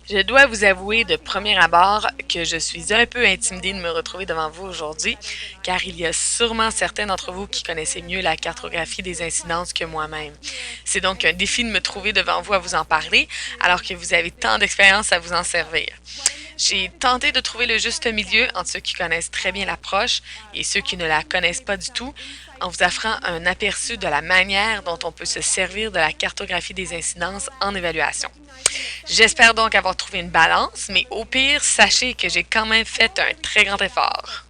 Je dois vous avouer de premier abord que je suis un peu intimidée de me retrouver devant vous aujourd'hui, car il y a sûrement certains d'entre vous qui connaissez mieux la cartographie des incidences que moi-même. C'est donc un défi de me trouver devant vous à vous en parler, alors que vous avez tant d'expérience à vous en servir. J'ai tenté de trouver le juste milieu entre ceux qui connaissent très bien l'approche et ceux qui ne la connaissent pas du tout, en vous offrant un aperçu de la manière dont on peut se servir de la cartographie des incidences en évaluation. J'espère donc avoir trouvé une balance, mais au pire, sachez que j'ai quand même fait un très grand effort.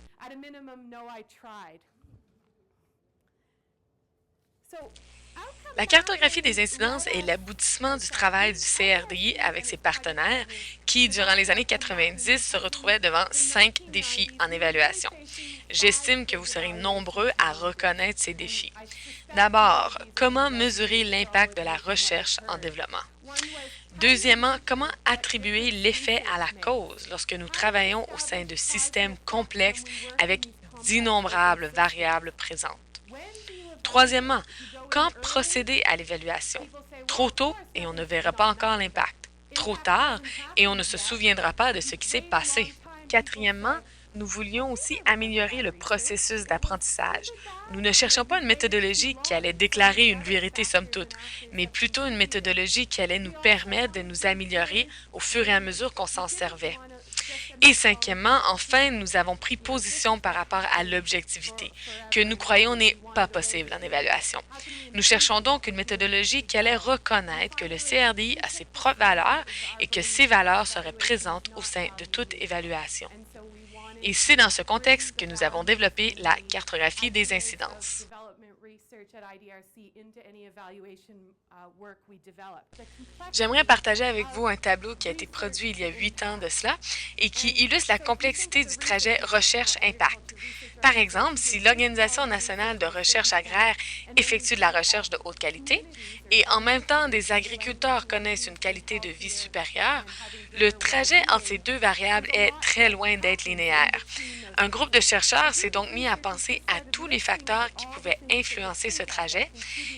La cartographie des incidences est l'aboutissement du travail du CRDI avec ses partenaires qui, durant les années 90, se retrouvaient devant 5 défis en évaluation. J'estime que vous serez nombreux à reconnaître ces défis. D'abord, comment mesurer l'impact de la recherche en développement? Deuxièmement, comment attribuer l'effet à la cause lorsque nous travaillons au sein de systèmes complexes avec d'innombrables variables présentes? Troisièmement, quand procéder à l'évaluation? Trop tôt et on ne verra pas encore l'impact. Trop tard et on ne se souviendra pas de ce qui s'est passé. Quatrièmement, nous voulions aussi améliorer le processus d'apprentissage. Nous ne cherchions pas une méthodologie qui allait déclarer une vérité somme toute, mais plutôt une méthodologie qui allait nous permettre de nous améliorer au fur et à mesure qu'on s'en servait. Et cinquièmement, enfin, nous avons pris position par rapport à l'objectivité, que nous croyons n'est pas possible en évaluation. Nous cherchons donc une méthodologie qui allait reconnaître que le CRDI a ses propres valeurs et que ces valeurs seraient présentes au sein de toute évaluation. Et c'est dans ce contexte que nous avons développé la cartographie des incidences. J'aimerais partager avec vous un tableau qui a été produit il y a 8 ans de cela et qui illustre la complexité du trajet recherche-impact. Par exemple, si l'Organisation nationale de recherche agraire effectue de la recherche de haute qualité et en même temps des agriculteurs connaissent une qualité de vie supérieure, le trajet entre ces deux variables est très loin d'être linéaire. Un groupe de chercheurs s'est donc mis à penser à tous les facteurs qui pouvaient influencer ce trajet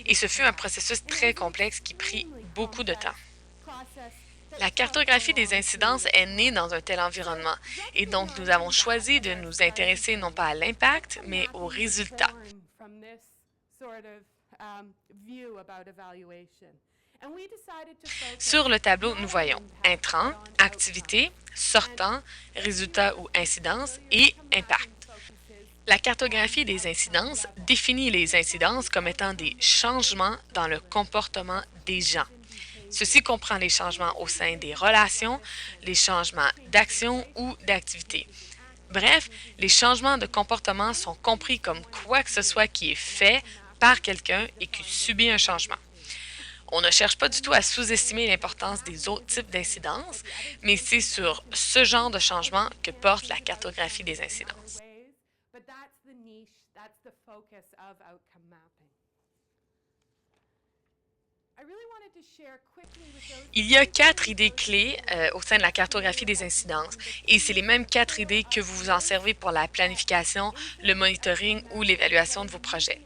et ce fut un processus très complexe qui prit beaucoup de temps. La cartographie des incidences est née dans un tel environnement et donc nous avons choisi de nous intéresser non pas à l'impact, mais aux résultats. Sur le tableau, nous voyons intrants, activité, sortant, résultats ou incidences et impact. La cartographie des incidences définit les incidences comme étant des changements dans le comportement des gens. Ceci comprend les changements au sein des relations, les changements d'action ou d'activité. Bref, les changements de comportement sont compris comme quoi que ce soit qui est fait par quelqu'un et qui subit un changement. On ne cherche pas du tout à sous-estimer l'importance des autres types d'incidences, mais c'est sur ce genre de changement que porte la cartographie des incidences. Il y a 4 idées clés au sein de la cartographie des incidences et c'est les mêmes 4 idées que vous vous en servez pour la planification, le monitoring ou l'évaluation de vos projets.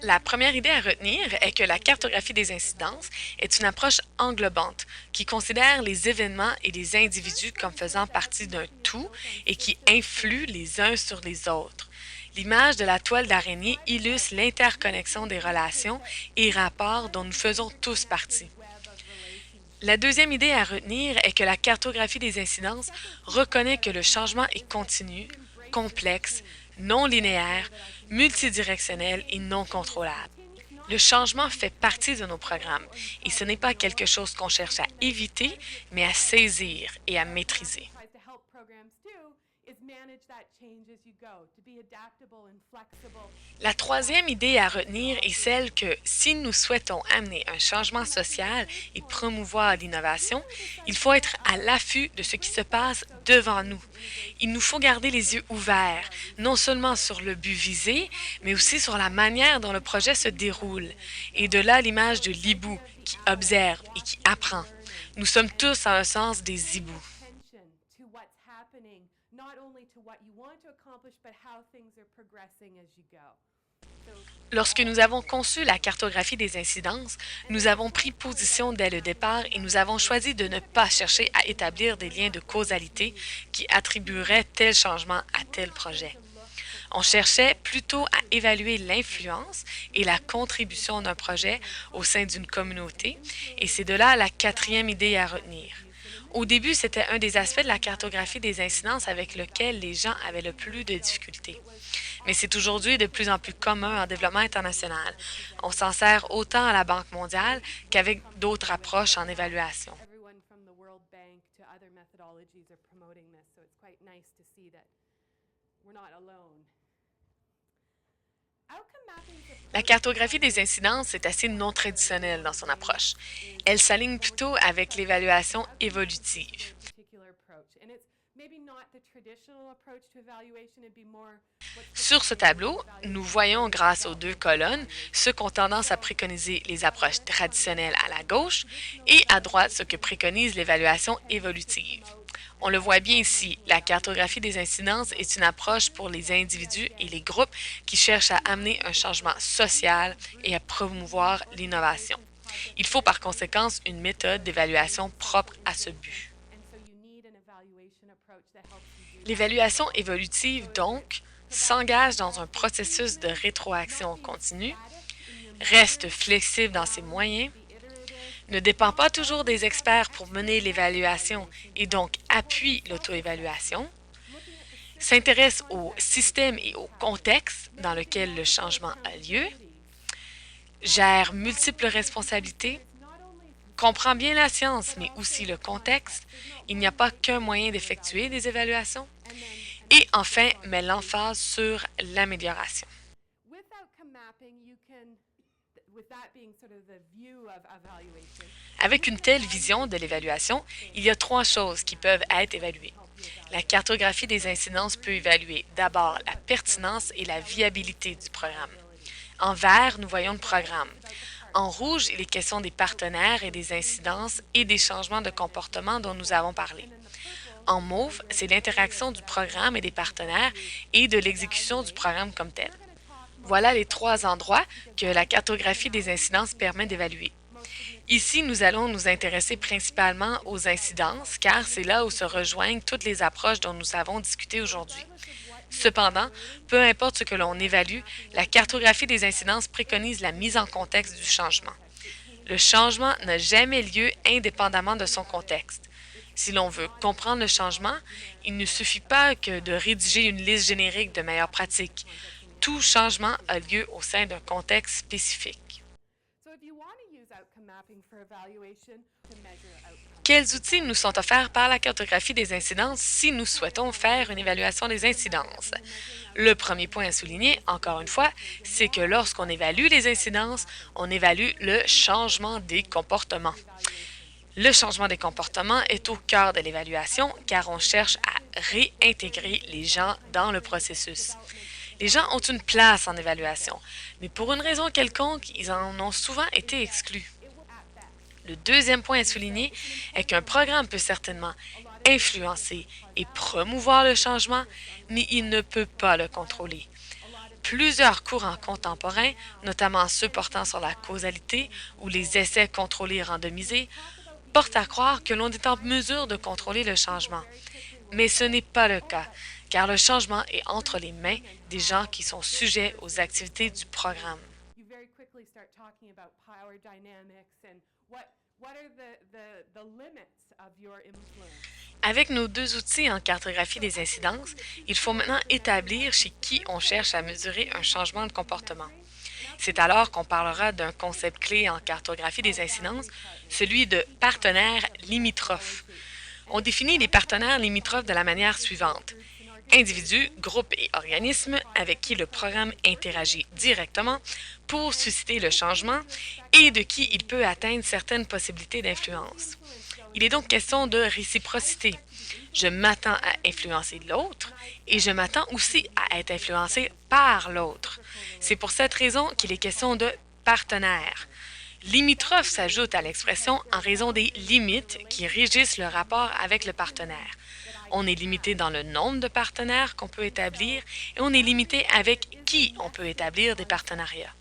La première idée à retenir est que la cartographie des incidences est une approche englobante qui considère les événements et les individus comme faisant partie d'un tout et qui influent les uns sur les autres. L'image de la toile d'araignée illustre l'interconnexion des relations et rapports dont nous faisons tous partie. La deuxième idée à retenir est que la cartographie des incidences reconnaît que le changement est continu, complexe, non linéaire, multidirectionnel et non contrôlable. Le changement fait partie de nos programmes et ce n'est pas quelque chose qu'on cherche à éviter, mais à saisir et à maîtriser. La troisième idée à retenir est celle que si nous souhaitons amener un changement social et promouvoir l'innovation, il faut être à l'affût de ce qui se passe devant nous. Il nous faut garder les yeux ouverts, non seulement sur le but visé, mais aussi sur la manière dont le projet se déroule. Et de là l'image de l'hibou qui observe et qui apprend. Nous sommes tous en un sens des hiboux. Lorsque nous avons conçu la cartographie des incidences, nous avons pris position dès le départ et nous avons choisi de ne pas chercher à établir des liens de causalité qui attribueraient tel changement à tel projet. On cherchait plutôt à évaluer l'influence et la contribution d'un projet au sein d'une communauté, et c'est de là la quatrième idée à retenir. Au début, c'était un des aspects de la cartographie des incidences avec lequel les gens avaient le plus de difficultés. Mais c'est aujourd'hui de plus en plus commun en développement international. On s'en sert autant à la Banque mondiale qu'avec d'autres approches en évaluation. La cartographie des incidences est assez non traditionnelle dans son approche. Elle s'aligne plutôt avec l'évaluation évolutive. Sur ce tableau, nous voyons grâce aux deux colonnes ceux qui ont tendance à préconiser les approches traditionnelles à la gauche et à droite ce que préconise l'évaluation évolutive. On le voit bien ici, la cartographie des incidences est une approche pour les individus et les groupes qui cherchent à amener un changement social et à promouvoir l'innovation. Il faut par conséquent une méthode d'évaluation propre à ce but. L'évaluation évolutive, donc, s'engage dans un processus de rétroaction continue, reste flexible dans ses moyens, ne dépend pas toujours des experts pour mener l'évaluation et donc appuie l'auto-évaluation, s'intéresse au système et au contexte dans lequel le changement a lieu, gère multiples responsabilités, comprend bien la science mais aussi le contexte, il n'y a pas qu'un moyen d'effectuer des évaluations, et enfin met l'emphase sur l'amélioration. Avec une telle vision de l'évaluation, il y a trois choses qui peuvent être évaluées. La cartographie des incidences peut évaluer d'abord la pertinence et la viabilité du programme. En vert, nous voyons le programme. En rouge, il est question des partenaires et des incidences et des changements de comportement dont nous avons parlé. En mauve, c'est l'interaction du programme et des partenaires et de l'exécution du programme comme tel. Voilà les trois endroits que la cartographie des incidences permet d'évaluer. Ici, nous allons nous intéresser principalement aux incidences, car c'est là où se rejoignent toutes les approches dont nous avons discuté aujourd'hui. Cependant, peu importe ce que l'on évalue, la cartographie des incidences préconise la mise en contexte du changement. Le changement n'a jamais lieu indépendamment de son contexte. Si l'on veut comprendre le changement, il ne suffit pas que de rédiger une liste générique de meilleures pratiques. Tout changement a lieu au sein d'un contexte spécifique. Quels outils nous sont offerts par la cartographie des incidences si nous souhaitons faire une évaluation des incidences? Le premier point à souligner, encore une fois, c'est que lorsqu'on évalue les incidences, on évalue le changement des comportements. Le changement des comportements est au cœur de l'évaluation car on cherche à réintégrer les gens dans le processus. Les gens ont une place en évaluation, mais pour une raison quelconque, ils en ont souvent été exclus. Le deuxième point à souligner est qu'un programme peut certainement influencer et promouvoir le changement, mais il ne peut pas le contrôler. Plusieurs courants contemporains, notamment ceux portant sur la causalité ou les essais contrôlés et randomisés, portent à croire que l'on est en mesure de contrôler le changement. Mais ce n'est pas le cas, car le changement est entre les mains des gens qui sont sujets aux activités du programme. Avec nos deux outils en cartographie des incidences, il faut maintenant établir chez qui on cherche à mesurer un changement de comportement. C'est alors qu'on parlera d'un concept clé en cartographie des incidences, celui de partenaires limitrophes. On définit les partenaires limitrophes de la manière suivante. Individus, groupes et organismes avec qui le programme interagit directement pour susciter le changement et de qui il peut atteindre certaines possibilités d'influence. Il est donc question de réciprocité. Je m'attends à influencer l'autre et je m'attends aussi à être influencé par l'autre. C'est pour cette raison qu'il est question de partenaire. Limitrophe s'ajoute à l'expression en raison des limites qui régissent le rapport avec le partenaire. On est limité dans le nombre de partenaires qu'on peut établir et on est limité avec qui on peut établir des partenariats.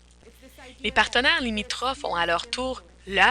Les partenaires limitrophes ont à leur tour la